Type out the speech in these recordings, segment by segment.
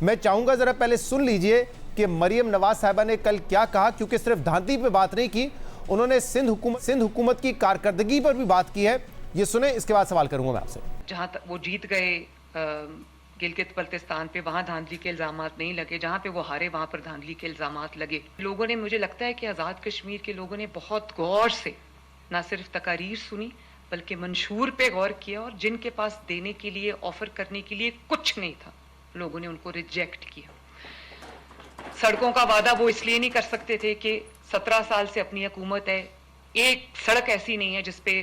میں چاہوں گا ذرا پہلے سن لیجئے کہ مریم نواز صاحبہ نے کل کیا کہا، کیونکہ صرف دھاندلی پہ بات نہیں کی، انہوں نے سندھ حکومت کی کارکردگی پر بھی بات کی ہے. یہ سنیں، اس کے بعد سوال کروں گا میں آپ سے. جہاں تک وہ جیت گئے گلگت بلتستان پہ، وہاں دھاندلی کے الزامات نہیں لگے. جہاں پہ وہ ہارے وہاں پر دھاندلی کے الزامات لگے. لوگوں نے، مجھے لگتا ہے کہ آزاد کشمیر کے لوگوں نے بہت غور سے نہ صرف تقاریر سنی بلکہ منشور پہ غور کیا، اور جن کے پاس دینے کے لیے، آفر کرنے کے لیے کچھ نہیں تھا، لوگوں نے ان کو ریجیکٹ کیا. سڑکوں کا وعدہ وہ اس لیے نہیں کر سکتے تھے کہ 17 سال سے اپنی حکومت ہے، ایک سڑک ایسی نہیں ہے جس پہ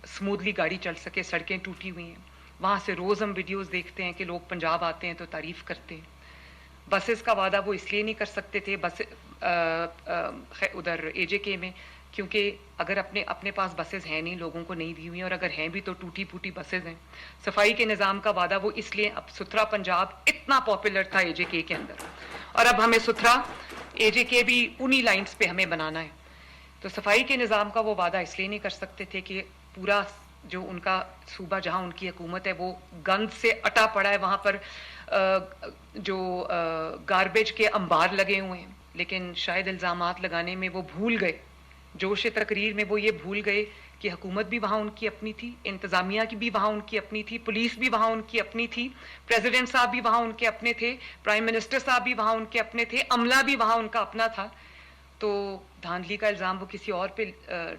سموتھلی گاڑی چل سکے. سڑکیں ٹوٹی ہوئی ہیں. وہاں سے روز ہم ویڈیوز دیکھتے ہیں کہ لوگ پنجاب آتے ہیں تو تعریف کرتے ہیں. بسز کا وعدہ وہ اس لیے نہیں کر سکتے تھے بس ادھر اے جے کے میں، کیونکہ اگر اپنے پاس بسز ہیں نہیں، لوگوں کو نہیں دی ہوئی ہیں، اور اگر ہیں بھی تو ٹوٹی پھوٹی بسز ہیں. صفائی کے نظام کا وعدہ وہ اس لیے، اب ستھرا پنجاب اتنا پاپولر تھا اے جے کے اندر، اور اب ہمیں ستھرا اے جے کے بھی انہی لائنز پہ ہمیں بنانا ہے. تو صفائی کے نظام کا وہ وعدہ اس لیے نہیں کر سکتے تھے کہ پورا جو ان کا صوبہ، جہاں ان کی حکومت ہے، وہ گند سے اٹا پڑا ہے. وہاں پر جو گاربیج کے انبار لگے ہوئے ہیں، لیکن شاید الزامات لگانے میں وہ بھول گئے، جوش تقریر میں وہ یہ بھول گئے کہ حکومت بھی وہاں ان کی اپنی تھی، انتظامیہ کی بھی وہاں ان کی اپنی تھی، پولیس بھی وہاں ان کی اپنی تھی، پریزیڈنٹ صاحب بھی وہاں ان کے اپنے تھے، پرائم منسٹر صاحب بھی وہاں ان کے اپنے تھے، عملہ بھی وہاں ان کا اپنا تھا. تو دھاندلی کا الزام وہ کسی اور پہ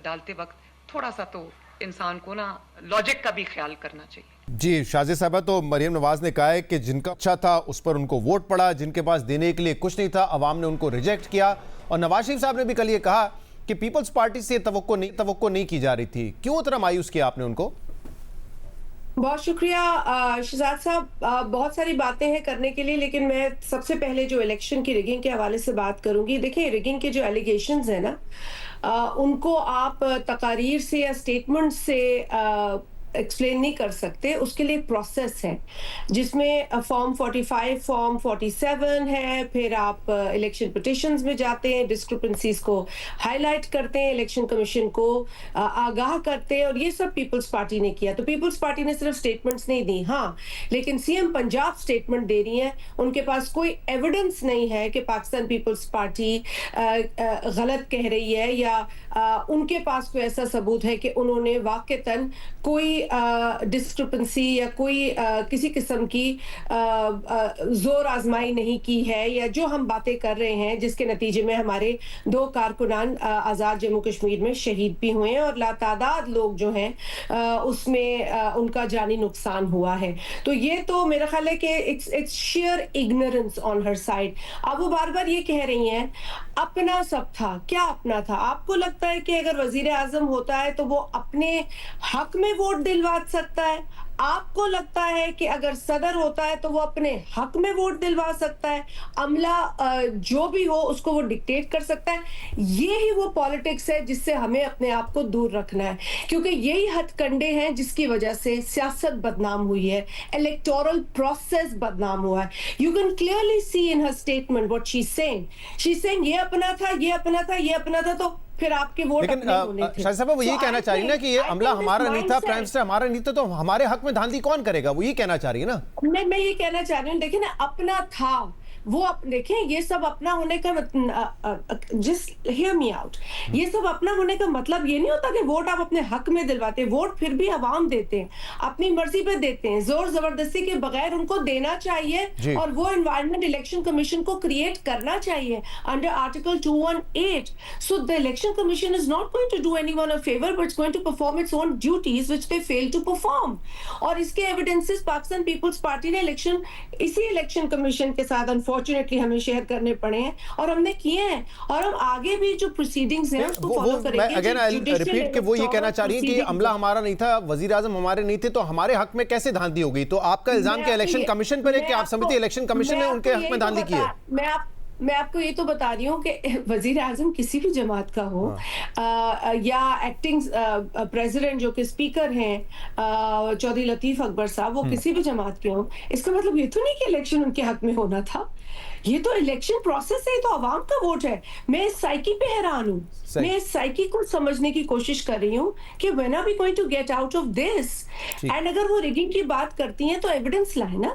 ڈالتے وقت تھوڑا سا تو انسان کو نا لاجک کا بھی خیال کرنا چاہیے. جی شازیہ صاحبہ، تو مریم نواز نے کہا ہے کہ جن کا اچھا تھا اس پر ان کو ووٹ پڑا، جن کے پاس دینے کے لیے کچھ نہیں تھا عوام نے ان کو ریجیکٹ کیا. اور نواز شریف صاحب نے بھی کل یہ کہا کہ پیپلز پارٹی سے توقع نہیں کی جا رہی تھی. کیوں اتنا مایوس کیا آپ نے ان کو؟ بہت شکریہ شہزاد صاحب، بہت ساری باتیں ہیں کرنے کے لیے، لیکن میں سب سے پہلے جو الیکشن کی ریگنگ کے حوالے سے بات کروں گی. دیکھیں، ریگنگ کے جو ایلیگیشنز ہیں نا، ان کو آپ تقاریر سے یا سٹیٹمنٹ سے ایکسپلین نہیں کر سکتے. اس کے لیے ایک پروسیس ہے جس میں فارم 45 فارم 47 ہے، پھر آپ الیکشن پٹیشنز میں جاتے ہیں، ڈسکرپنسیز کو ہائی لائٹ کرتے ہیں، الیکشن کمیشن کو آگاہ کرتے ہیں، اور یہ سب پیپلز پارٹی نے کیا. تو پیپلز پارٹی نے صرف سٹیٹمنٹس نہیں دی، ہاں، لیکن سی ایم پنجاب سٹیٹمنٹ دے رہی ہیں. ان کے پاس کوئی ایویڈنس نہیں ہے کہ پاکستان پیپلز پارٹی غلط کہہ رہی ہے، یا ان کے پاس کوئی ایسا ثبوت ہے کہ انہوں نے واقعتاً کوئی ڈسکرپنسی یا کوئی کسی قسم کی زور آزمائی نہیں کی ہے، یا جو ہم باتیں کر رہے ہیں جس کے نتیجے میں ہمارے 2 کارکنان آزاد جموں کشمیر میں شہید بھی ہوئے ہیں، اور لاتعداد لوگ جو ہیں اس میں ان کا جانی نقصان ہوا ہے. تو یہ تو میرا خیال ہے کہ it's sheer ignorance on her side. اب وہ بار بار یہ کہہ رہی ہیں اپنا سب تھا. کیا اپنا تھا؟ آپ کو لگتا ہے کہ اگر وزیر اعظم ہوتا ہے تو وہ اپنے حق میں ووٹ دلوا سکتا ہے؟ آپ کو لگتا ہے کہ اگر صدر ہوتا ہے تو وہ اپنے حق میں ووٹ دلوا سکتا ہے؟ عملہ جو بھی ہو اس کو وہ ڈکٹیٹ کر سکتا ہے؟ یہی وہ پالیٹکس ہے جس سے ہمیں اپنے آپ کو دور رکھنا ہے، کیونکہ یہی ہتھ کنڈے ہیں جس کی وجہ سے سیاست بدنام ہوئی ہے، الیکٹورل پروسیس بدنام ہوا ہے. You can clearly see in her statement what she's saying. She's saying یہ اپنا تھا، یہ اپنا تھا، یہ اپنا تھا، تو پھر آپ کے ووٹ اپنے ہونے تھے. شاہ صاحب وہ یہ کہنا چاہ رہی ہے نا کہ یہ عملہ ہمارا نہیں تھا، پرائم منسٹر ہمارا نہیں تھا، تو ہمارے حق میں دھاندلی کون کرے گا؟ وہ یہ کہنا چاہ رہی ہے نا. میں یہ کہنا چاہ رہی ہوں، دیکھیں نا، اپنا تھا وہ. دیکھیں یہ سب اپنا ہونے کا جسٹ ہیئر می آؤٹ، یہ سب اپنا ہونے کا مطلب یہ نہیں ہوتا کہ ووٹ آپ اپنے حق میں دلواتے. ووٹ پھر بھی عوام دیتے ہیں، اپنی مرضی پہ دیتے ہیں، زور زبردستی کے بغیر ان کو دینا چاہیے. اور وہ انوائرمنٹ الیکشن کمیشن کو کریٹ کرنا چاہیے under article 218. So the election commission is not going to do anyone a favor, but it's going to perform its own duties which they fail to perform. اور اس کے evidences Pakistan Peoples party نے اسی election commission کے ساتھ unfortunately ہمیں share کرنے پڑے ہیں، اور ہم نے کیے ہیں، اور ہم آگے بھی جو پروسیڈنگز ہیں اس کو فالو کریں گے. اگین آئی ریپیٹ کہ وہ یہ کہنا چاہ رہی ہیں کہ عملہ ہمارا نہیں تھا، وزیر اعظم ہمارے نہیں تھے، تو ہمارے حق میں کیسے دھاندلی ہو گئی؟ تو آپ کا الزام کہ الیکشن کمشن پر ہے کہ آپ سمجھتے الیکشن کمیشن نے ان کے حق میں دھاندلی کی ہے؟ میں آپ کو یہ تو بتا رہی ہوں کہ وزیر اعظم کسی بھی جماعت کا ہو، یا ایکٹنگ پریزیڈنٹ جو کہ اسپیکر ہیں چودھری لطیف اکبر صاحب، وہ کسی بھی جماعت کے ہوں، اس کا مطلب یہ تو نہیں کہ الیکشن ان کے حق میں ہونا تھا. یہ تو الیکشن پروسیس ہے، یہ تو عوام کا ووٹ ہے. میں اس سائیکی پہ حیران ہوں، میں اس سائیکی کو سمجھنے کی کوشش کر رہی ہوں کہ when are we going to get out of this. And اگر وہ ریگنگ کی بات کرتی ہیں تو ایویڈنس لائیں نا.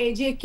AJK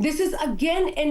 This is again an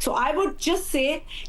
So I would just say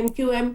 MQM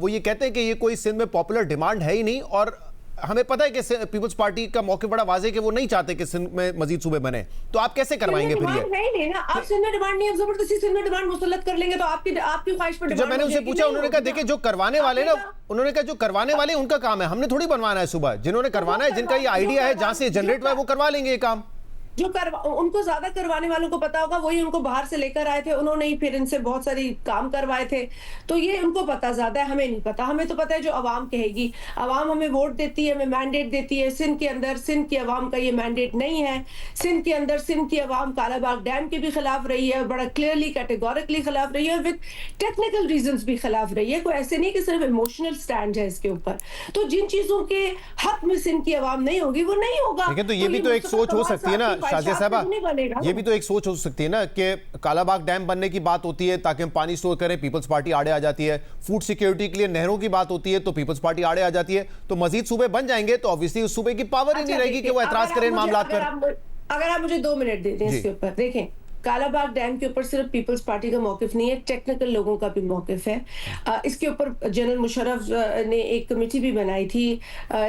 وہ یہ کہتے ہیں کہ یہ کوئی سندھ میں پاپولر ڈیمانڈ ہے ہی نہیں, اور ہمیں پتہ ہے کہ پیپلز پارٹی کا موقف بڑا واضح ہے کہ وہ نہیں چاہتے کہ سندھ میں مزید صوبے بنے, تو آپ کیسے کروائیں گے پھر یہ؟ نہیں نا, آپ سندھ میں ڈیمانڈ نہیں, آپ زبردستی سندھ میں ڈیمانڈ مسلط کر لیں گے تو آپ کی خواہش پر ڈیمانڈ. جب میں نے ان سے پوچھا, انہوں نے کہا دیکھیں جو کروانے والے نا, انہوں نے کہا جو کروانے والے ان کا کام ہے, ہم نے تھوڑی بنوانا ہے صبح, جنہوں نے کروانا ہے, جن کا یہ آئیڈیا ہے, جہاں سے یہ جنریٹ ہوا ہے, وہ کروا لیں گے یہ کام. جو ان کو زیادہ کروانے والوں کو پتا ہوگا, وہی ان کو باہر سے لے کر آئے تھے, انہوں نے ہی پھر ان سے بہت ساری کام کروائے تھے, تو یہ ان کو پتا زیادہ ہے, ہمیں نہیں پتا. ہمیں تو پتا ہے جو عوام کہے گی, عوام ہمیں ووٹ دیتی ہے, ہمیں مینڈیٹ دیتی ہے. سندھ کے اندر سندھ کی عوام کا یہ مینڈیٹ نہیں ہے. سندھ کے اندر سندھ کی عوام کالا باغ ڈیم کے بھی خلاف رہی ہے, بڑا کلیئرلی کیٹیگورکلی خلاف رہی ہے, اور وتھ ٹیکنیکل ریزنز بھی خلاف رہی ہے. کوئی ایسے نہیں کہ صرف ایموشنل سٹینڈ ہے اس کے اوپر. تو جن چیزوں کے حق میں سندھ کی عوام نہیں ہوگی وہ نہیں ہوگا. لیکن تو یہ بھی تو ایک سوچ ہو سکتی ہے نا شازیہ صاحبہ, یہ بھی تو ایک سوچ ہو سکتی ہے نا کہ کالا باغ ڈیم بننے کی بات ہوتی ہے تاکہ ہم پانی سٹور کریں, پیپلز پارٹی آڑے آ جاتی ہے. فوڈ سیکیورٹی کے لیے نہروں کی بات ہوتی ہے تو پیپلز پارٹی آڑے آ جاتی ہے. تو مزید صوبے بن جائیں گے تو obviously اس صوبے کی پاور ہی نہیں رہے گی کہ وہ اعتراض کریں معاملات پر. اگر آپ مجھے 2 منٹ دے دیں اس کے اوپر, دیکھیں کالا باغ ڈیم کے اوپر صرف پیپلز پارٹی کا موقف نہیں ہے, ٹیکنیکل لوگوں کا بھی موقف ہے. اس کے اوپر جنرل مشرف نے ایک کمیٹی بھی بنائی تھی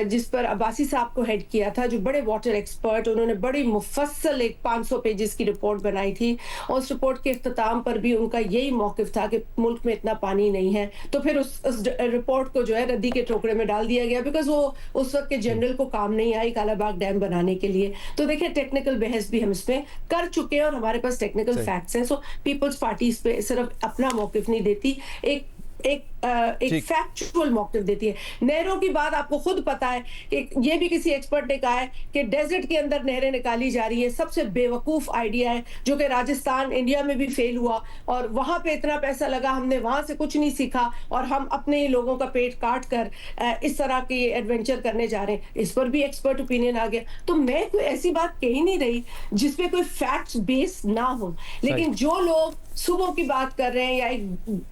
جس پر عباسی صاحب کو ہیڈ کیا تھا, جو بڑے واٹر ایکسپرٹ, انہوں نے بڑی مفصل ایک 500 پیجز کی رپورٹ بنائی تھی, اور اس رپورٹ کے اختتام پر بھی ان کا یہی موقف تھا کہ ملک میں اتنا پانی نہیں ہے. تو پھر اس رپورٹ کو جو ہے ردی کے ٹوکرے میں ڈال دیا گیا, بیکاز وہ اس وقت کے جنرل کو کام نہیں آئی کالا باغ ڈیم بنانے کے لیے. تو دیکھیں ٹیکنیکل بحث بھی ہم اس میں کر چکے ہیں, اور ہمارے پاس ٹیکنیکل فیکٹس ہیں. سو پیپلز پارٹی اس پہ صرف اپنا موقف نہیں دیتی, ایک فیکچوئل موقف دیتی ہے. نہروں کی بات آپ کو خود پتا ہے کہ یہ بھی کسی ایکسپرٹ نے کہا ہے کہ ڈیزرٹ کے اندر نہریں نکالی جا رہی ہے, سب سے بے وقوف آئیڈیا ہے, جو کہ راجستھان انڈیا میں بھی فیل ہوا, اور وہاں پہ اتنا پیسہ لگا, ہم نے وہاں سے کچھ نہیں سیکھا, اور ہم اپنے ہی لوگوں کا پیٹ کاٹ کر اس طرح کی ایڈونچر کرنے جا رہے ہیں. اس پر بھی ایکسپرٹ اوپینین آ گیا. تو میں کوئی ایسی بات کہی نہیں رہی جس پہ کوئی فیکٹس بیس نہ ہو, لیکن جو لوگ صوبوں کی بات کر رہے ہیں یا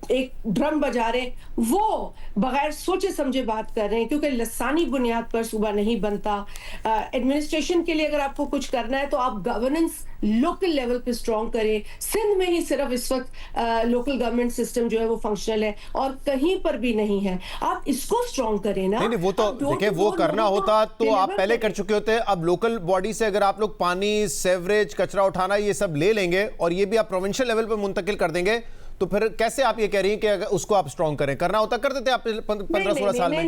ایک ڈرم بجا رہے ہیں, وہ بغیر سوچے سمجھے بات کر رہے ہیں, کیونکہ لسانی بنیاد پر صوبہ نہیں بنتا. ایڈمنسٹریشن کے لیے اگر آپ کو کچھ کرنا ہے تو آپ گورننس لوکل لیول پہ سٹرونگ کریں. سندھ میں ہی صرف اس وقت لوکل گورنمنٹ سسٹم جو ہے وہ فنکشنل ہے, اور کہیں پر بھی نہیں ہے. آپ اس کو سٹرونگ کریں نا. نہیں وہ تو دیکھیں, وہ کرنا ہوتا تو آپ پہلے کر چکے ہوتے. اب لوکل باڈی سے اگر آپ لوگ پانی, سیوریج, کچرا اٹھانا یہ سب لے لیں گے, اور یہ بھی آپ پروونشل لیول پہ منتقل کر دیں گے, تو پھر کیسے آپ یہ کہہ رہی ہیں کہ اس کو آپ سٹرونگ کریں؟ کرنا ہوتا کر دیتے آپ 15-16 سال میں.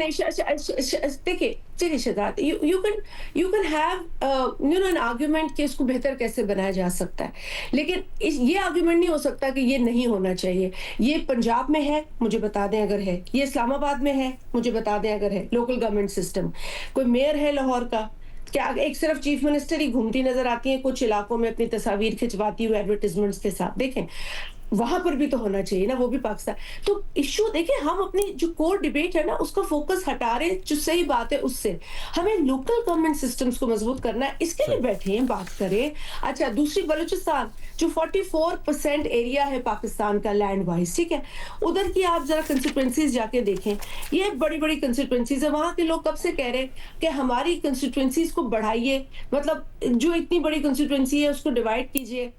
دیکھیں چلیے Shahzad, you can have an argument کہ اس کو بہتر کیسے بنایا جا سکتا ہے, لیکن یہ آرگیومنٹ نہیں ہو سکتا کہ یہ نہیں ہونا چاہیے. یہ پنجاب میں ہے, مجھے بتا دیں اگر ہے. یہ اسلام آباد میں ہے, مجھے بتا دیں اگر ہے. لوکل گورنمنٹ سسٹم, کوئی میئر ہے لاہور کا, کیا ایک صرف چیف منسٹر ہی گھومتی نظر آتی ہیں کچھ علاقوں میں اپنی تصاویر کھنچواتی ہوئے ایڈورٹیزمنٹس کے ساتھ؟ دیکھیں وہاں پر بھی تو ہونا چاہیے نا, وہ بھی پاکستان. تو ایشو دیکھیں, ہم اپنی جو کور ڈیبیٹ ہے نا اس کا فوکس ہٹا رہے, جو صحیح بات ہے اس سے. ہمیں لوکل گورنمنٹ سسٹمز کو مضبوط کرنا ہے, اس کے لیے بیٹھے ہیں, بات کریں. اچھا دوسری بلوچستان جو 44% ایریا ہے پاکستان کا لینڈ وائز, ٹھیک ہے, ادھر کی آپ ذرا کنسٹیٹوئنسیز جا کے دیکھیں, یہ بڑی بڑی کنسٹیٹوئنسیز ہیں. وہاں کے لوگ کب سے کہہ رہے ہیں کہ ہماری کنسٹیٹوئنسیز کو بڑھائیے, مطلب جو اتنی بڑی کنسٹیٹوئنسی ہے اس کو ڈیوائڈ کیجئے.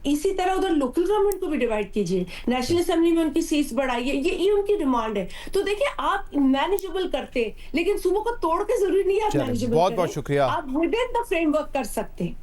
اسی طرح ادھر لوکل گورنمنٹ کو بھی ڈیوائڈ کیجئے, نیشنل اسمبلی میں ان کی سیٹس بڑھائیے, یہ ان کی ڈیمانڈ ہے. تو دیکھیں آپ مینیجبل کرتے, لیکن صوبوں کو توڑ کے ضروری نہیں ہے آپ مینیجبل کریں, بہت بہت شکریہ. آپ with in the frame work کر سکتے ہیں.